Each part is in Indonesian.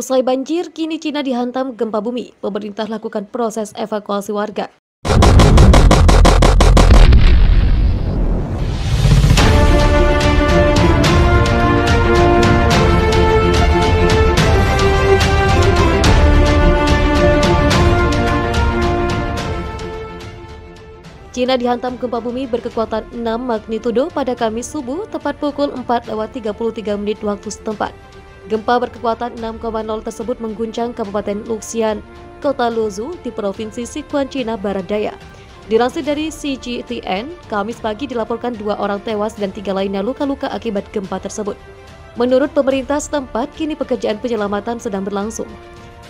Usai banjir, kini Cina dihantam gempa bumi. Pemerintah lakukan proses evakuasi warga. Cina dihantam gempa bumi berkekuatan 6 magnitudo pada Kamis subuh tepat pukul 4:33 waktu setempat. Gempa berkekuatan 6,0 tersebut mengguncang Kabupaten Luxian, Kota Luzhu di Provinsi Sichuan, Cina Barat Daya. Dilansir dari CGTN, Kamis pagi dilaporkan 2 orang tewas dan 3 lainnya luka-luka akibat gempa tersebut. Menurut pemerintah setempat, kini pekerjaan penyelamatan sedang berlangsung.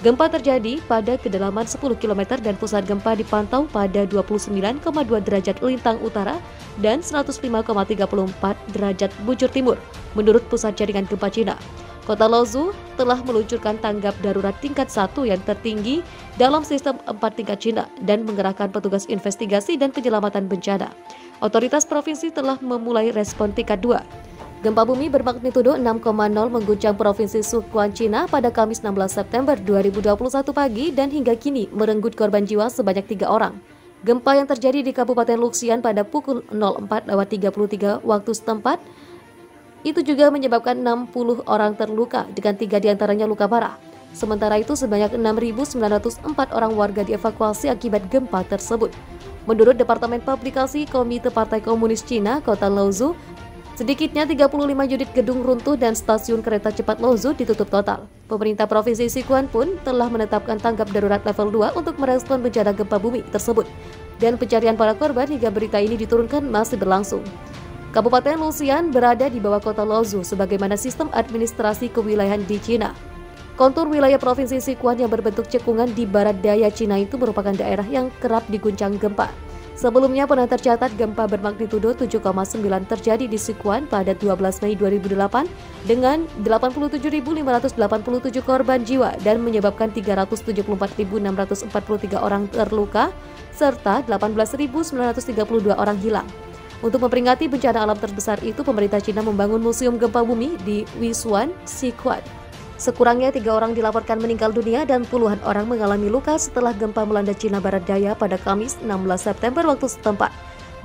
Gempa terjadi pada kedalaman 10 km dan pusat gempa dipantau pada 29,2 derajat lintang utara dan 105,34 derajat bujur timur, menurut Pusat Jaringan Gempa Cina. Kota Luzhu telah meluncurkan tanggap darurat tingkat 1 yang tertinggi dalam sistem 4 tingkat Cina dan mengerahkan petugas investigasi dan penyelamatan bencana. Otoritas provinsi telah memulai respon tingkat 2. Gempa bumi bermagnitudo 6,0 mengguncang Provinsi Sichuan, Cina pada Kamis 16 September 2021 pagi dan hingga kini merenggut korban jiwa sebanyak 3 orang. Gempa yang terjadi di Kabupaten Luxian pada pukul 04:33 waktu setempat itu juga menyebabkan 60 orang terluka dengan 3 diantaranya luka parah. Sementara itu sebanyak 6.904 orang warga dievakuasi akibat gempa tersebut. Menurut Departemen Publikasi Komite Partai Komunis Cina, Kota Luzhu, sedikitnya 35 unit gedung runtuh dan stasiun kereta cepat Luzhu ditutup total. Pemerintah Provinsi Sichuan pun telah menetapkan tanggap darurat level 2 untuk merespon bencana gempa bumi tersebut. Dan pencarian para korban hingga berita ini diturunkan masih berlangsung. Kabupaten Luxian berada di bawah Kota Luzhu sebagaimana sistem administrasi kewilayahan di Cina. Kontur wilayah Provinsi Sichuan yang berbentuk cekungan di barat daya Cina itu merupakan daerah yang kerap diguncang gempa. Sebelumnya pernah tercatat gempa bermagnitudo 7,9 terjadi di Sichuan pada 12 Mei 2008 dengan 87.587 korban jiwa dan menyebabkan 374.643 orang terluka serta 18.932 orang hilang. Untuk memperingati bencana alam terbesar itu, pemerintah Cina membangun museum gempa bumi di Wisuan, Sichuan. Sekurangnya 3 orang dilaporkan meninggal dunia dan puluhan orang mengalami luka setelah gempa melanda Cina Barat Daya pada Kamis 16 September waktu setempat.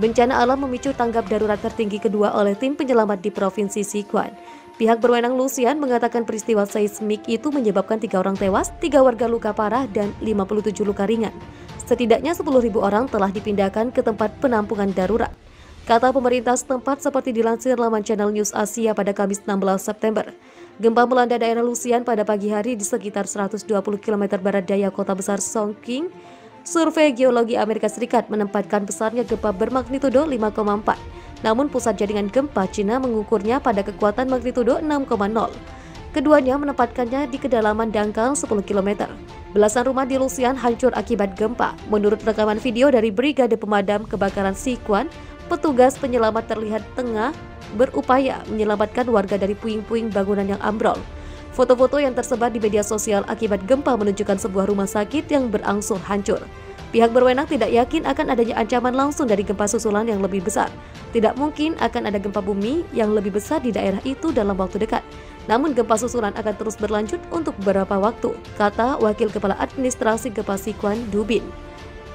Bencana alam memicu tanggap darurat tertinggi kedua oleh tim penyelamat di Provinsi Sichuan. Pihak berwenang Luxian mengatakan peristiwa seismik itu menyebabkan 3 orang tewas, 3 warga luka parah, dan 57 luka ringan. Setidaknya 10.000 orang telah dipindahkan ke tempat penampungan darurat. Kata pemerintah setempat seperti dilansir laman Channel News Asia pada Kamis 16 September. Gempa melanda daerah Luxian pada pagi hari di sekitar 120 km barat daya kota besar Chongqing. Survei Geologi Amerika Serikat menempatkan besarnya gempa bermagnitudo 5,4. Namun pusat jaringan gempa Cina mengukurnya pada kekuatan magnitudo 6,0. Keduanya menempatkannya di kedalaman dangkal 10 km. Belasan rumah di Luxian hancur akibat gempa. Menurut rekaman video dari Brigade Pemadam Kebakaran Sichuan, petugas penyelamat terlihat tengah berupaya menyelamatkan warga dari puing-puing bangunan yang ambrol. Foto-foto yang tersebar di media sosial akibat gempa menunjukkan sebuah rumah sakit yang berangsur hancur. Pihak berwenang tidak yakin akan adanya ancaman langsung dari gempa susulan yang lebih besar. Tidak mungkin akan ada gempa bumi yang lebih besar di daerah itu dalam waktu dekat. Namun gempa susulan akan terus berlanjut untuk beberapa waktu, kata Wakil Kepala Administrasi Gempa Sichuan, Dubin.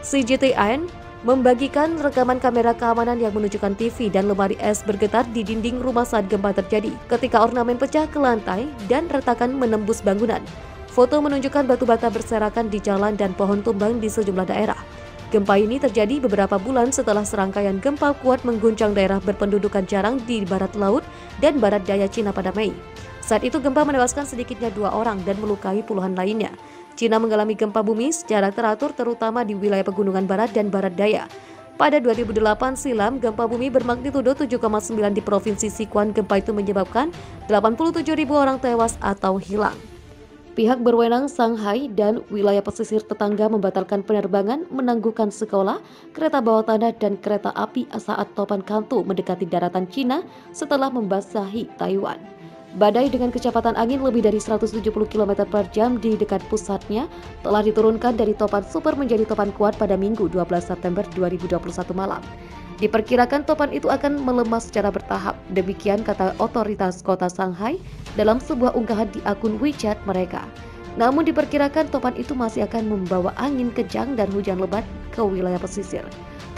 CGTN membagikan rekaman kamera keamanan yang menunjukkan TV dan lemari es bergetar di dinding rumah saat gempa terjadi, ketika ornamen pecah ke lantai dan retakan menembus bangunan. Foto menunjukkan batu bata berserakan di jalan dan pohon tumbang di sejumlah daerah. Gempa ini terjadi beberapa bulan setelah serangkaian gempa kuat mengguncang daerah berpendudukan jarang di barat laut dan barat daya Cina pada Mei. Saat itu gempa menewaskan sedikitnya 2 orang dan melukai puluhan lainnya. Cina mengalami gempa bumi secara teratur terutama di wilayah pegunungan barat dan barat daya. Pada 2008 silam, gempa bumi bermagnitudo 7,9 di Provinsi Sichuan. Gempa itu menyebabkan 87.000 orang tewas atau hilang. Pihak berwenang Shanghai dan wilayah pesisir tetangga membatalkan penerbangan, menangguhkan sekolah, kereta bawah tanah, dan kereta api saat topan Kanto mendekati daratan Cina setelah membasahi Taiwan. Badai dengan kecepatan angin lebih dari 170 km per jam di dekat pusatnya telah diturunkan dari topan super menjadi topan kuat pada Minggu 12 September 2021 malam. Diperkirakan topan itu akan melemah secara bertahap, demikian kata otoritas kota Shanghai dalam sebuah unggahan di akun WeChat mereka. Namun diperkirakan topan itu masih akan membawa angin kencang dan hujan lebat ke wilayah pesisir.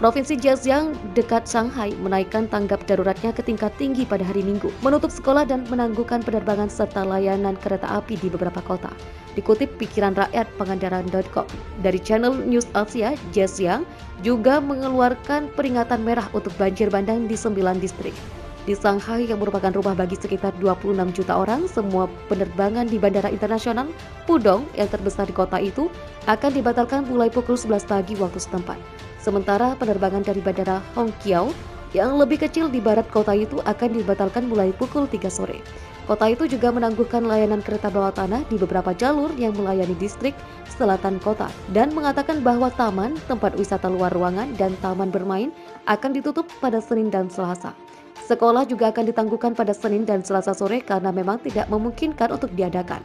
Provinsi Zhejiang dekat Shanghai menaikkan tanggap daruratnya ke tingkat tinggi pada hari Minggu, menutup sekolah dan menangguhkan penerbangan serta layanan kereta api di beberapa kota. Dikutip pikiran rakyat Pangandaran.com dari channel News Asia, Zhejiang juga mengeluarkan peringatan merah untuk banjir bandang di 9 distrik. Di Shanghai yang merupakan rumah bagi sekitar 26 juta orang, semua penerbangan di Bandara Internasional Pudong yang terbesar di kota itu akan dibatalkan mulai pukul 11 pagi waktu setempat. Sementara penerbangan dari Bandara Hongqiao yang lebih kecil di barat kota itu akan dibatalkan mulai pukul 3 sore. Kota itu juga menangguhkan layanan kereta bawah tanah di beberapa jalur yang melayani distrik selatan kota dan mengatakan bahwa taman, tempat wisata luar ruangan, dan taman bermain akan ditutup pada Senin dan Selasa. Sekolah juga akan ditangguhkan pada Senin dan Selasa sore karena memang tidak memungkinkan untuk diadakan.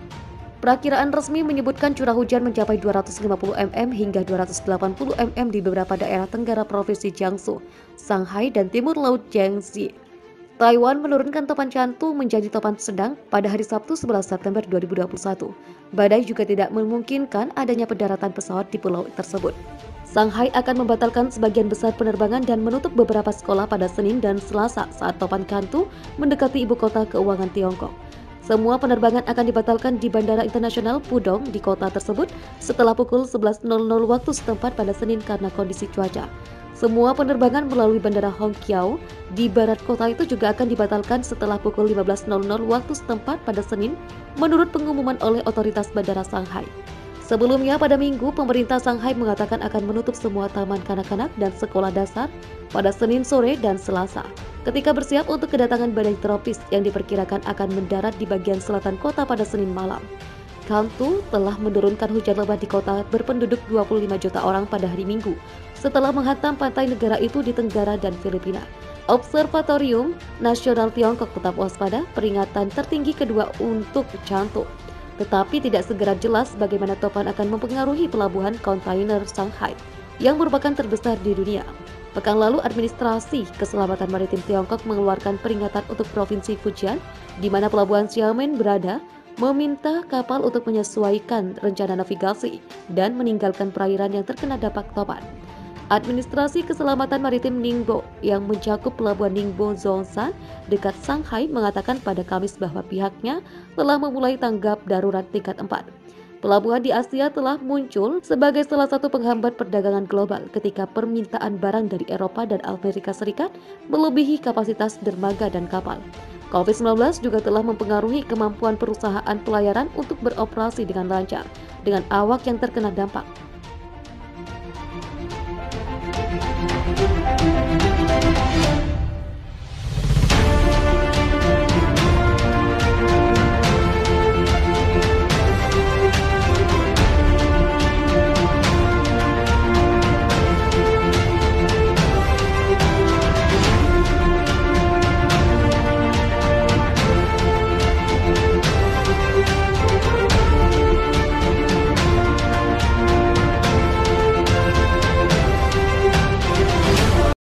Perakiraan resmi menyebutkan curah hujan mencapai 250 mm hingga 280 mm di beberapa daerah tenggara Provinsi Jiangsu, Shanghai, dan timur laut Jiangxi. Taiwan menurunkan topan Chantu menjadi topan sedang pada hari Sabtu 11 September 2021. Badai juga tidak memungkinkan adanya pendaratan pesawat di pulau tersebut. Shanghai akan membatalkan sebagian besar penerbangan dan menutup beberapa sekolah pada Senin dan Selasa saat topan Chantu mendekati ibu kota keuangan Tiongkok. Semua penerbangan akan dibatalkan di Bandara Internasional Pudong di kota tersebut setelah pukul 11.00 waktu setempat pada Senin karena kondisi cuaca. Semua penerbangan melalui Bandara Hongqiao di barat kota itu juga akan dibatalkan setelah pukul 15.00 waktu setempat pada Senin menurut pengumuman oleh otoritas Bandara Shanghai. Sebelumnya pada Minggu, pemerintah Shanghai mengatakan akan menutup semua taman kanak-kanak dan sekolah dasar pada Senin sore dan Selasa, ketika bersiap untuk kedatangan badai tropis yang diperkirakan akan mendarat di bagian selatan kota pada Senin malam. Chantu telah menurunkan hujan lebat di kota berpenduduk 25 juta orang pada hari Minggu, setelah menghantam pantai negara itu di Tenggara dan Filipina. Observatorium Nasional Tiongkok tetap waspada peringatan tertinggi kedua untuk Chantu, tetapi tidak segera jelas bagaimana topan akan mempengaruhi pelabuhan kontainer Shanghai yang merupakan terbesar di dunia. Pekan lalu, Administrasi Keselamatan Maritim Tiongkok mengeluarkan peringatan untuk Provinsi Fujian, di mana pelabuhan Xiamen berada, meminta kapal untuk menyesuaikan rencana navigasi dan meninggalkan perairan yang terkena dampak topan. Administrasi Keselamatan Maritim Ningbo yang mencakup pelabuhan Ningbo Zhongshan dekat Shanghai mengatakan pada Kamis bahwa pihaknya telah memulai tanggap darurat tingkat 4. Pelabuhan di Asia telah muncul sebagai salah satu penghambat perdagangan global ketika permintaan barang dari Eropa dan Amerika Serikat melebihi kapasitas dermaga dan kapal. COVID-19 juga telah mempengaruhi kemampuan perusahaan pelayaran untuk beroperasi dengan lancar dengan awak yang terkena dampak.